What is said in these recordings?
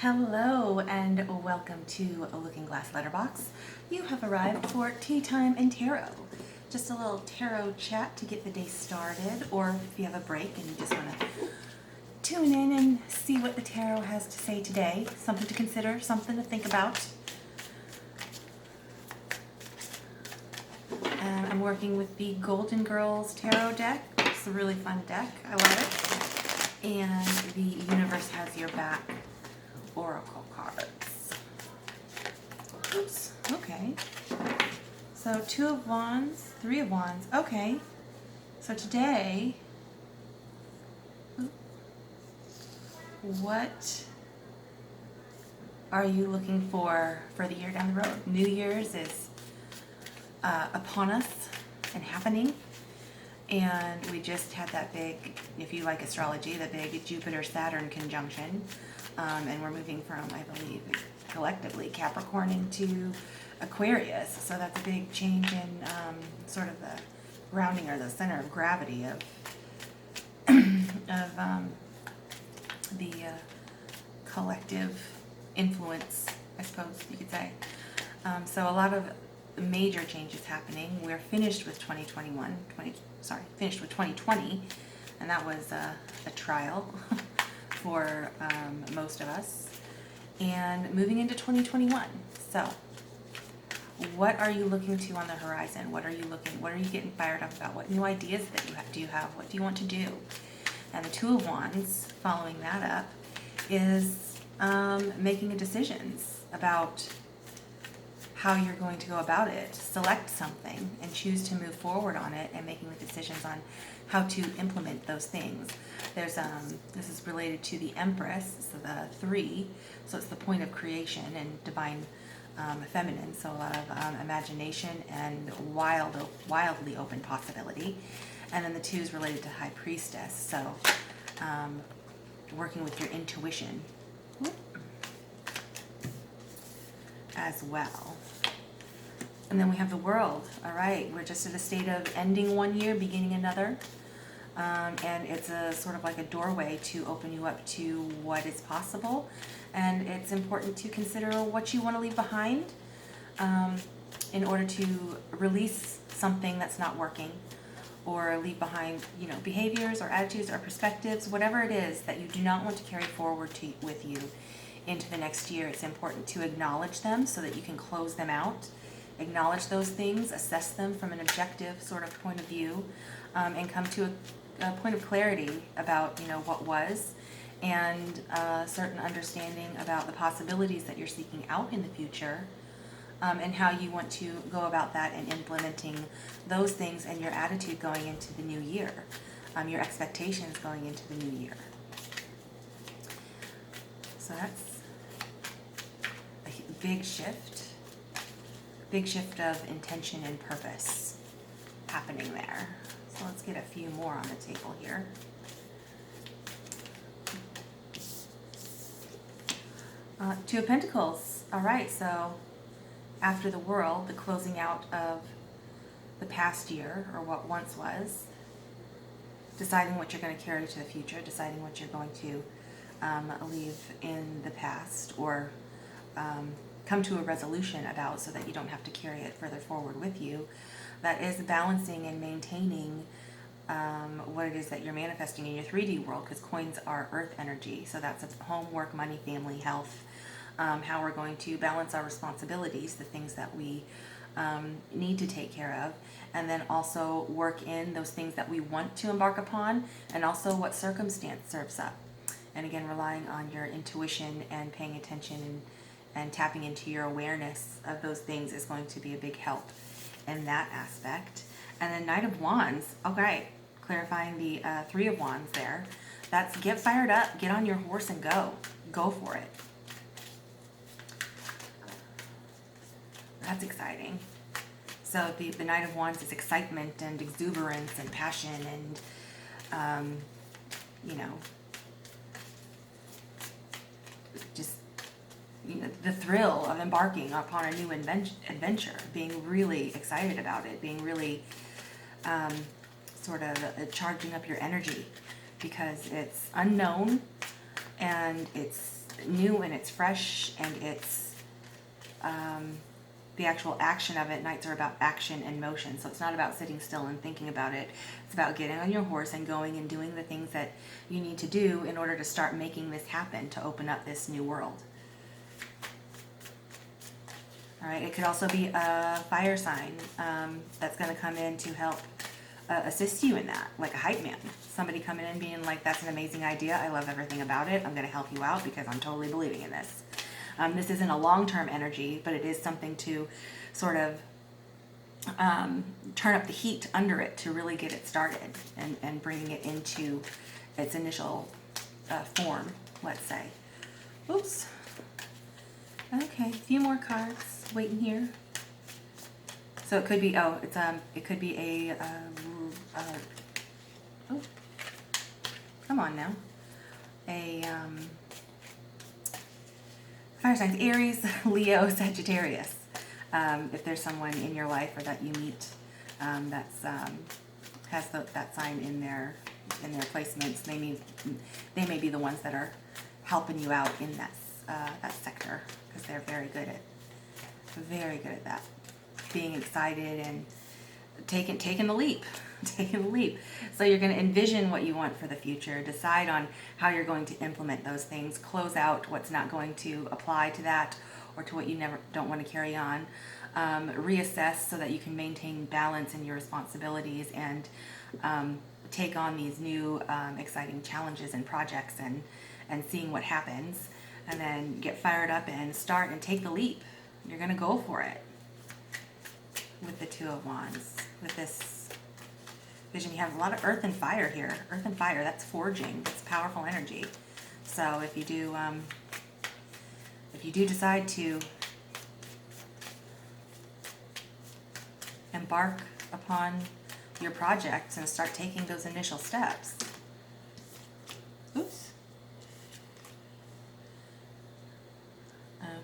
Hello and welcome to a Looking Glass Letterbox. You have arrived for Tea Time and Tarot. Just a little tarot chat to get the day started, or if you have a break and you just want to tune in and see what the tarot has to say today. Something to consider, something to think about. And I'm working with the Golden Girls Tarot deck. It's a really fun deck. I love it. And the universe has your back oracle cards. Oops. Okay. So 2 of Wands, 3 of Wands. Okay. So today, what are you looking for the year down the road? New Year's is upon us and happening. And we just had that big, if you like astrology, the big Jupiter-Saturn conjunction. And we're moving from, I believe, collectively Capricorn into Aquarius. So that's a big change in sort of the grounding or the center of gravity of the collective influence, I suppose you could say. So a lot of major changes happening. We're finished with 2020, and that was a trial for most of us, and moving into 2021. So what are you looking to on the horizon? What are you getting fired up about? What new ideas do you have? What do you want to do? And the 2 of Wands, following that up, is making decisions about how you're going to go about it. Select something and choose to move forward on it, and making the decisions on how to implement those things. There's this is related to the Empress, so the 3, so it's the point of creation and divine feminine, so a lot of imagination and wildly open possibility. And then the 2 is related to High Priestess, so working with your intuition as well. And then we have the World. All right, we're just at a state of ending one year, beginning another. And it's a sort of like a doorway to open you up to what is possible. And it's important to consider what you want to leave behind in order to release something that's not working, or leave behind, behaviors or attitudes or perspectives, whatever it is that you do not want to carry forward with you into the next year. It's important to acknowledge them so that you can close them out. Acknowledge those things, assess them from an objective sort of point of view, and come to a point of clarity about what was, and a certain understanding about the possibilities that you're seeking out in the future, and how you want to go about that and implementing those things, and your attitude going into the new year, your expectations going into the new year. So that's a big shift of intention and purpose happening there. So let's get a few more on the table here. Two of Pentacles. All right, so after the World, the closing out of the past year, or what once was, deciding what you're going to carry to the future, deciding what you're going to leave in the past, or come to a resolution about, so that you don't have to carry it further forward with you. That is balancing and maintaining what it is that you're manifesting in your 3D world, because coins are earth energy. So that's home, work, money, family, health, how we're going to balance our responsibilities, the things that we need to take care of, and then also work in those things that we want to embark upon, and also what circumstance serves up. And again, relying on your intuition and paying attention and tapping into your awareness of those things is going to be a big help in that aspect. And then Knight of Wands, okay, clarifying the 3 of Wands there. That's get fired up, get on your horse and go for it. That's exciting. So the Knight of Wands is excitement and exuberance and passion and just the thrill of embarking upon a new adventure, being really excited about it, being really sort of charging up your energy, because it's unknown and it's new and it's fresh and it's the actual action of it. Nights are about action and motion, so it's not about sitting still and thinking about it. It's about getting on your horse and going and doing the things that you need to do in order to start making this happen, to open up this new world. All right, it could also be a fire sign that's going to come in to help assist you in that, like a hype man. Somebody coming in being like, that's an amazing idea, I love everything about it, I'm going to help you out because I'm totally believing in this. This isn't a long-term energy, but it is something to sort of turn up the heat under it to really get it started and bringing it into its initial form, let's say. Oops. Okay, a few more cards waiting here. So it could be, it could be a, oh, come on now. Fire signs, Aries, Leo, Sagittarius. If there's someone in your life or that you meet that's has that sign in their placements, they may be the ones that are helping you out in that sector, because they're very good at that, being excited and taking the leap. So you're going to envision what you want for the future, decide on how you're going to implement those things, close out what's not going to apply to that or to what you don't want to carry on, reassess so that you can maintain balance in your responsibilities and take on these new exciting challenges and projects and seeing what happens, and then get fired up and start and take the leap. You're going to go for it with the Two of Wands. With this vision, you have a lot of earth and fire here. Earth and fire, that's forging. That's powerful energy. So if you do decide to embark upon your projects and start taking those initial steps. Oops.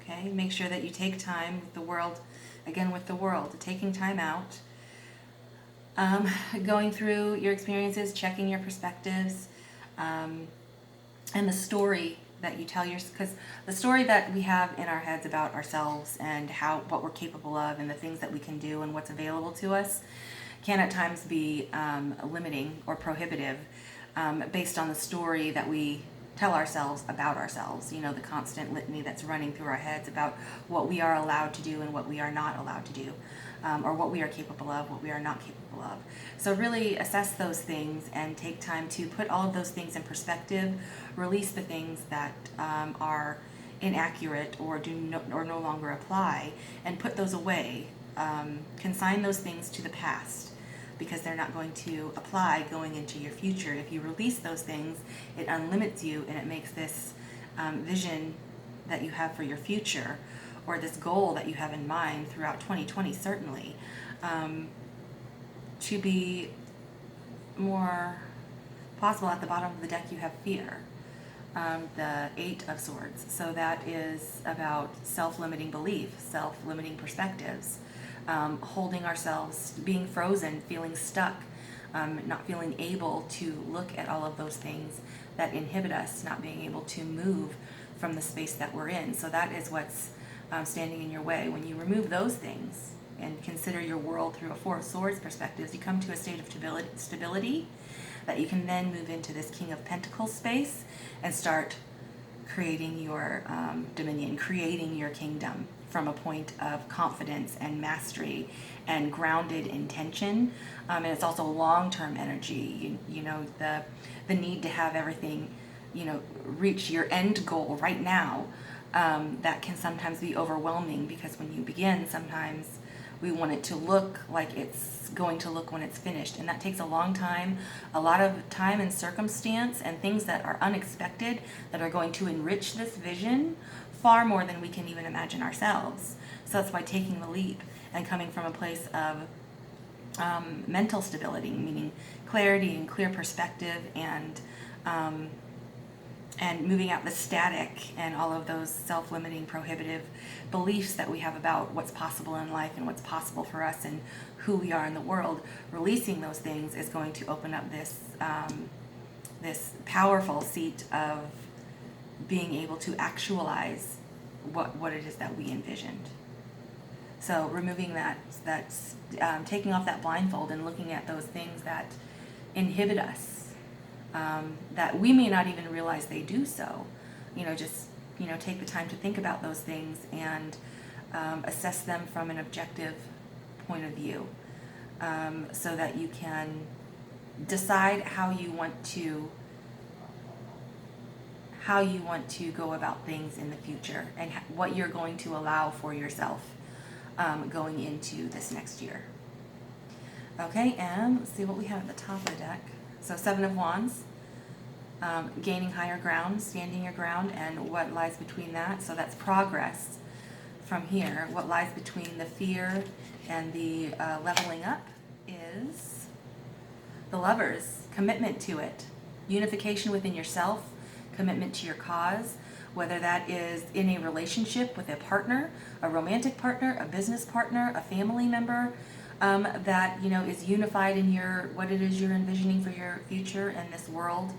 Okay, make sure that you take time with the world, taking time out, going through your experiences, checking your perspectives, and the story that you tell because the story that we have in our heads about ourselves and what we're capable of and the things that we can do and what's available to us can at times be limiting or prohibitive based on the story that we tell ourselves about ourselves. You know, the constant litany that's running through our heads about what we are allowed to do and what we are not allowed to do, or what we are capable of, what we are not capable of. So really assess those things and take time to put all of those things in perspective, release the things that are inaccurate or no longer apply, and put those away. Consign those things to the past, because they're not going to apply going into your future. If you release those things, it unlimits you and it makes this vision that you have for your future, or this goal that you have in mind throughout 2020 certainly, to be more possible. At the bottom of the deck you have fear, the Eight of Swords. So that is about self-limiting belief, self-limiting perspectives, holding ourselves, being frozen, feeling stuck, not feeling able to look at all of those things that inhibit us, not being able to move from the space that we're in. So that is what's standing in your way. When you remove those things and consider your world through a Four of Swords perspective, you come to a state of stability that you can then move into this King of Pentacles space and start creating your dominion, creating your kingdom from a point of confidence and mastery and grounded intention. And it's also long-term energy. You know, the need to have everything, reach your end goal right now. That can sometimes be overwhelming, because when you begin, sometimes we want it to look like it's going to look when it's finished. And that takes a long time, a lot of time and circumstance and things that are unexpected that are going to enrich this vision far more than we can even imagine ourselves. So that's why taking the leap and coming from a place of mental stability, meaning clarity and clear perspective, and moving out the static and all of those self-limiting, prohibitive beliefs that we have about what's possible in life and what's possible for us and who we are in the world. Releasing those things is going to open up this this powerful seat of being able to actualize what it is that we envisioned. So removing that's taking off that blindfold and looking at those things that inhibit us, that we may not even realize they do so. Just take the time to think about those things and assess them from an objective point of view, so that you can decide how you want to go about things in the future, and what you're going to allow for yourself going into this next year. Okay, and let's see what we have at the top of the deck. So 7 of Wands, gaining higher ground, standing your ground, and what lies between that. So that's progress from here. What lies between the fear and the leveling up is the Lovers, commitment to it, unification within yourself, commitment to your cause, whether that is in a relationship with a partner, a romantic partner, a business partner, a family member, that is unified in what it is you're envisioning for your future and this world,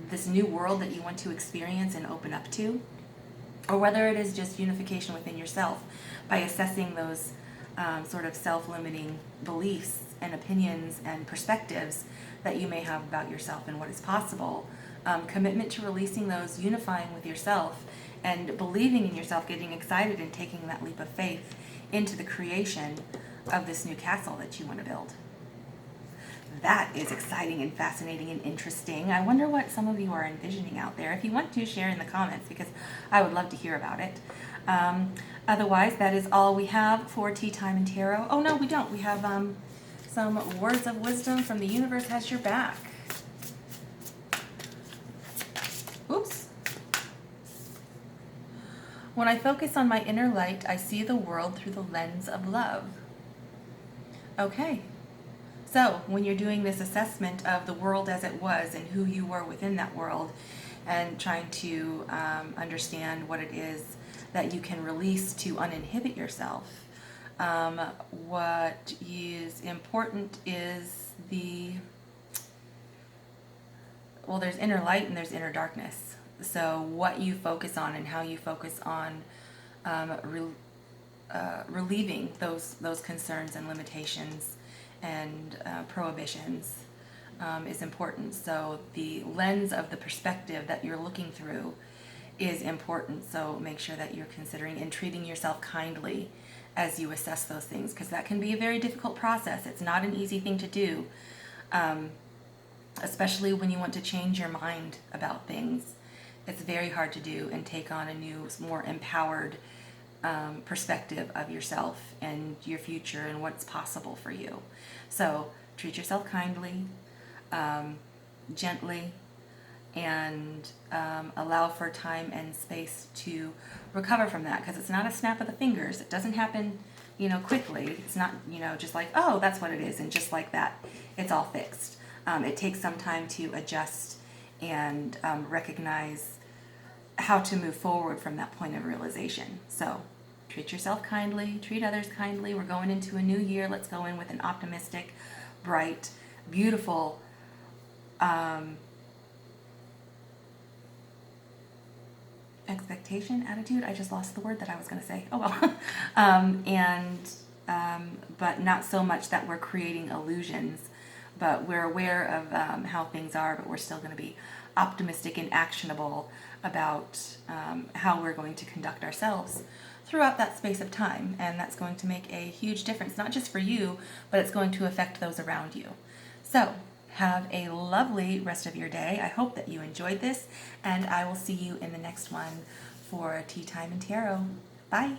this new world that you want to experience and open up to, or whether it is just unification within yourself by assessing those sort of self-limiting beliefs and opinions and perspectives that you may have about yourself and what is possible. Commitment to releasing those, unifying with yourself, and believing in yourself, getting excited and taking that leap of faith into the creation of this new castle that you want to build. That is exciting and fascinating and interesting. I wonder what some of you are envisioning out there. If you want to, share in the comments, because I would love to hear about it. Otherwise, that is all we have for Teatime and Tarot. Oh no, we don't. We have some words of wisdom from the universe has your back. Oops. When I focus on my inner light, I see the world through the lens of love. Okay. So when you're doing this assessment of the world as it was and who you were within that world, and trying to understand what it is that you can release to uninhibit yourself, what is important is there's inner light and there's inner darkness. So what you focus on and how you focus on relieving those concerns and limitations and prohibitions is important. So the lens of the perspective that you're looking through is important. So make sure that you're considering and treating yourself kindly as you assess those things, because that can be a very difficult process. It's not an easy thing to do, especially when you want to change your mind about things. It's very hard to do and take on a new, more empowered perspective of yourself and your future and what's possible for you. So treat yourself kindly, gently, and allow for time and space to recover from that, because it's not a snap of the fingers. It doesn't happen, quickly. It's not, just like, oh, that's what it is, and just like that, it's all fixed. It takes some time to adjust and recognize how to move forward from that point of realization. So treat yourself kindly, treat others kindly. We're going into a new year. Let's go in with an optimistic, bright, beautiful, expectation, attitude. I just lost the word that I was going to say. Oh well. But not so much that we're creating illusions, but we're aware of how things are, but we're still going to be optimistic and actionable about how we're going to conduct ourselves throughout that space of time. And that's going to make a huge difference, not just for you, but it's going to affect those around you. So have a lovely rest of your day. I hope that you enjoyed this, and I will see you in the next one for Teatime and Tarot. Bye.